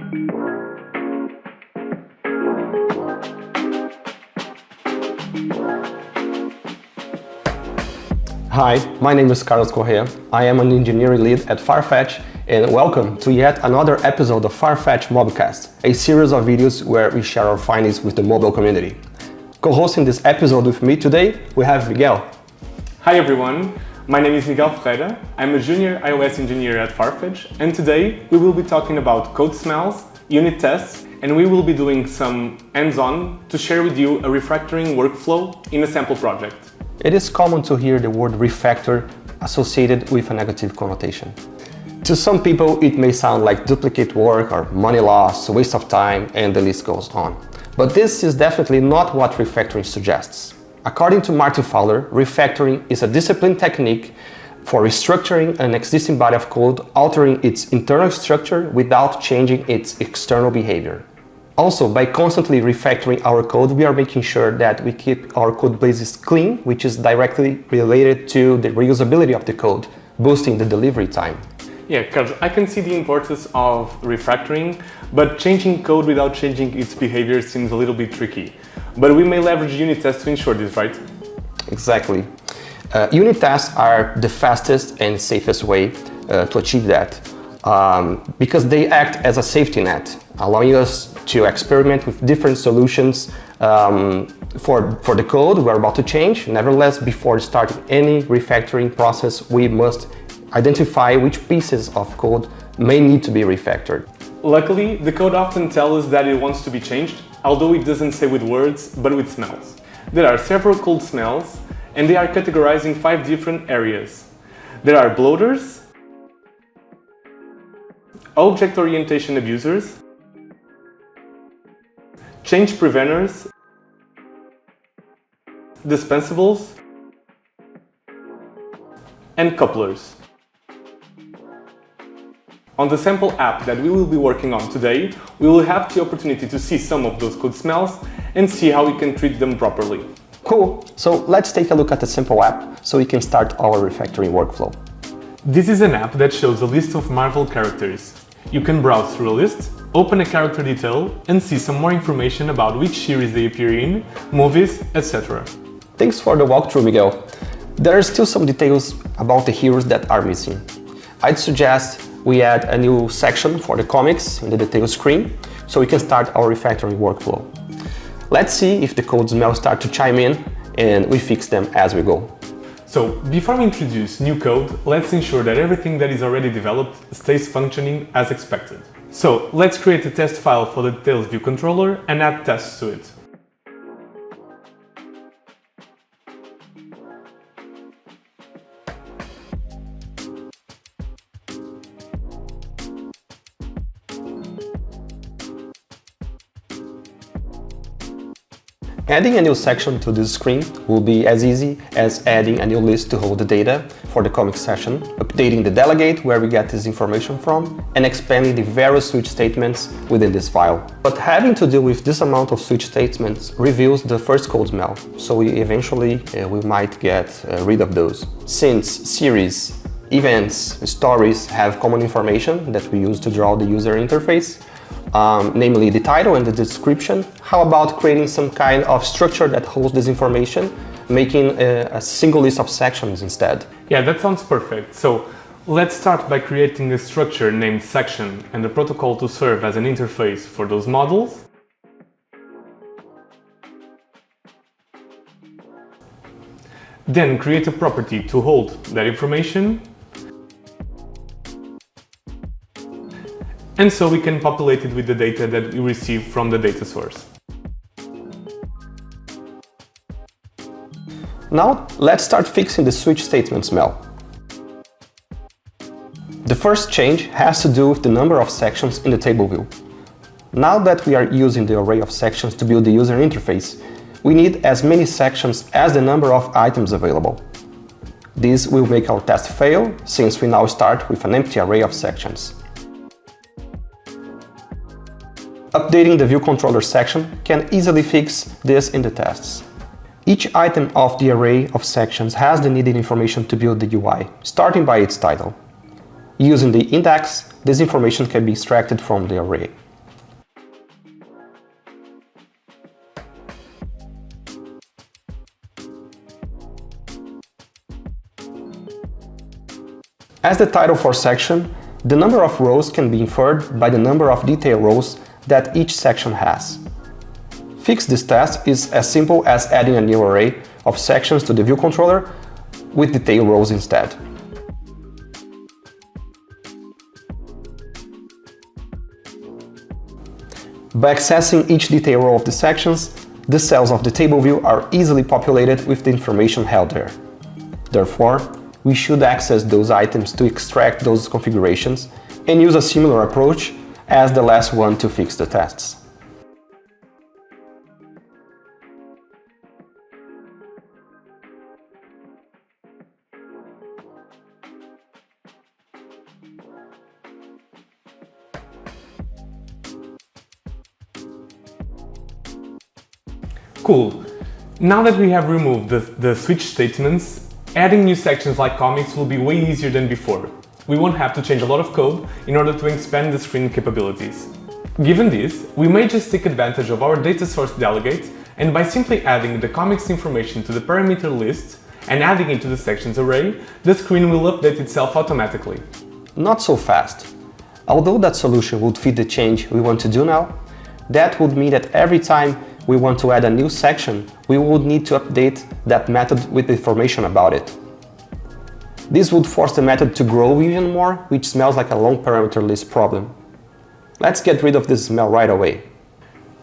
Hi, my name is Carlos Corrêa. I am an engineering lead at Farfetch, and welcome to yet another episode of Farfetch MOBCAST, a series of videos where we share our findings with the mobile community. Co-hosting this episode with me today, we have Miguel. Hi everyone, my name is Miguel Ferreira. I'm a junior iOS engineer at Farfetch, and today we will be talking about code smells, unit tests, and we will be doing some hands-on to share with you a refactoring workflow in a sample project. It is common to hear the word refactor associated with a negative connotation. To some people, it may sound like duplicate work or money loss, waste of time, and the list goes on. But this is definitely not what refactoring suggests. According to Martin Fowler, refactoring is a disciplined technique for restructuring an existing body of code, altering its internal structure without changing its external behavior. Also, by constantly refactoring our code, we are making sure that we keep our code bases clean, which is directly related to the reusability of the code, boosting the delivery time. Yeah, Carlos, I can see the importance of refactoring, but changing code without changing its behavior seems a little bit tricky. But we may leverage unit tests to ensure this, right? Exactly. Unit tests are the fastest and safest way to achieve that, because they act as a safety net, allowing us to experiment with different solutions for the code we're about to change. Nevertheless, before starting any refactoring process, we must identify which pieces of code may need to be refactored. Luckily, the code often tells us that it wants to be changed, although it doesn't say with words, but with smells. There are several code smells, and they are categorized in 5 different areas. There are bloaters, object orientation abusers, change preventers, dispensables, and couplers. On the sample app that we will be working on today, we will have the opportunity to see some of those code smells and see how we can treat them properly. Cool, so let's take a look at the simple app so we can start our refactoring workflow. This is an app that shows a list of Marvel characters. You can browse through a list, open a character detail, and see some more information about which series they appear in, movies, etc. Thanks for the walkthrough, Miguel. There are still some details about the heroes that are missing. I'd suggest we add a new section for the comics in the details screen so we can start our refactoring workflow. Let's see if the code smells start to chime in and we fix them as we go. So, before we introduce new code, let's ensure that everything that is already developed stays functioning as expected. So, let's create a test file for the details view controller and add tests to it. Adding a new section to this screen will be as easy as adding a new list to hold the data for the comic session, updating the delegate where we get this information from, and expanding the various switch statements within this file. But having to deal with this amount of switch statements reveals the first code smell, so we might get rid of those. Since series, events, stories have common information that we use to draw the user interface, namely the title and the description, how about creating some kind of structure that holds this information, making a single list of sections instead? Yeah, that sounds perfect. So let's start by creating a structure named section and a protocol to serve as an interface for those models. Then create a property to hold that information. And so we can populate it with the data that we receive from the data source. Now, let's start fixing the switch statement smell. The first change has to do with the number of sections in the table view. Now that we are using the array of sections to build the user interface, we need as many sections as the number of items available. This will make our test fail, since we now start with an empty array of sections. Updating the view controller section can easily fix this in the tests. Each item of the array of sections has the needed information to build the UI, starting by its title. Using the index, this information can be extracted from the array. As the title for section, the number of rows can be inferred by the number of detail rows that each section has. Fix this task is as simple as adding a new array of sections to the view controller with detail rows instead. By accessing each detail row of the sections, the cells of the table view are easily populated with the information held there. Therefore, we should access those items to extract those configurations and use a similar approach as the last one to fix the tests. Cool. Now that we have removed the switch statements, adding new sections like comics will be way easier than before. We won't have to change a lot of code in order to expand the screen capabilities. Given this, we may just take advantage of our data source delegate, and by simply adding the comics information to the parameter list and adding it to the sections array, the screen will update itself automatically. Not so fast. Although that solution would fit the change we want to do now, that would mean that every time we want to add a new section, we would need to update that method with information about it. This would force the method to grow even more, which smells like a long parameter list problem. Let's get rid of this smell right away.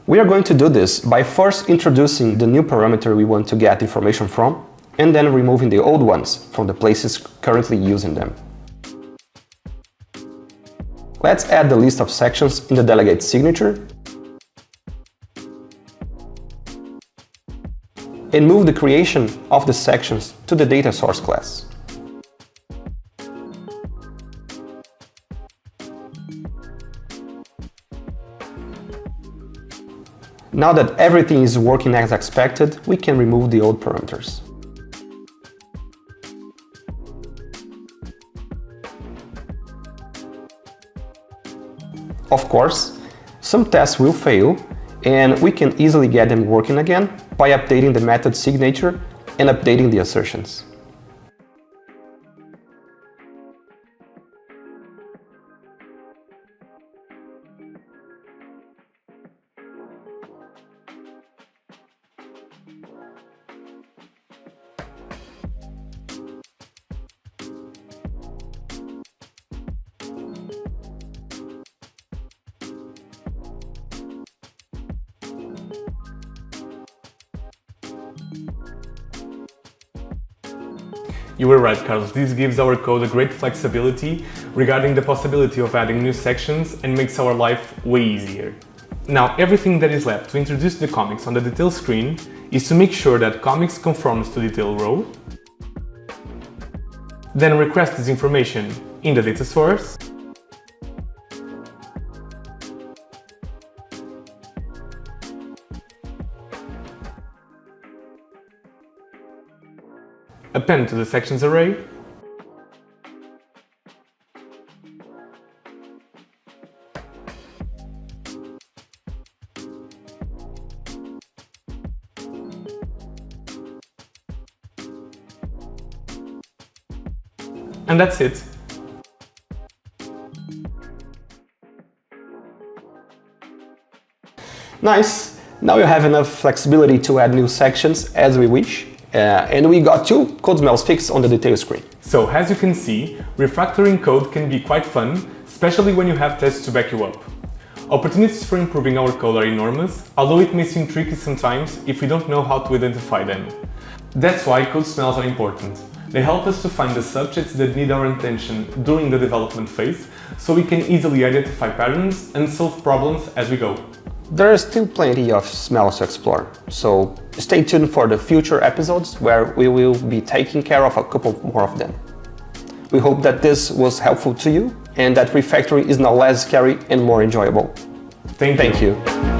We are going to do this by first introducing the new parameter we want to get information from, and then removing the old ones from the places currently using them. Let's add the list of sections in the delegate signature, and move the creation of the sections to the data source class. Now that everything is working as expected, we can remove the old parameters. Of course, some tests will fail, and we can easily get them working again by updating the method signature and updating the assertions. You were right, Carlos. This gives our code a great flexibility regarding the possibility of adding new sections and makes our life way easier. Now, everything that is left to introduce the comics on the detail screen is to make sure that comics conforms to detail row, then request this information in the data source, append to the sections array, and that's it. Nice! Now you have enough flexibility to add new sections as we wish. And we got 2 code smells fixed on the detail screen. So, as you can see, refactoring code can be quite fun, especially when you have tests to back you up. Opportunities for improving our code are enormous, although it may seem tricky sometimes if we don't know how to identify them. That's why code smells are important. They help us to find the subjects that need our attention during the development phase, so we can easily identify patterns and solve problems as we go. There is still plenty of smells to explore, so stay tuned for the future episodes where we will be taking care of a couple more of them. We hope that this was helpful to you and that refactoring is now less scary and more enjoyable. Thank you.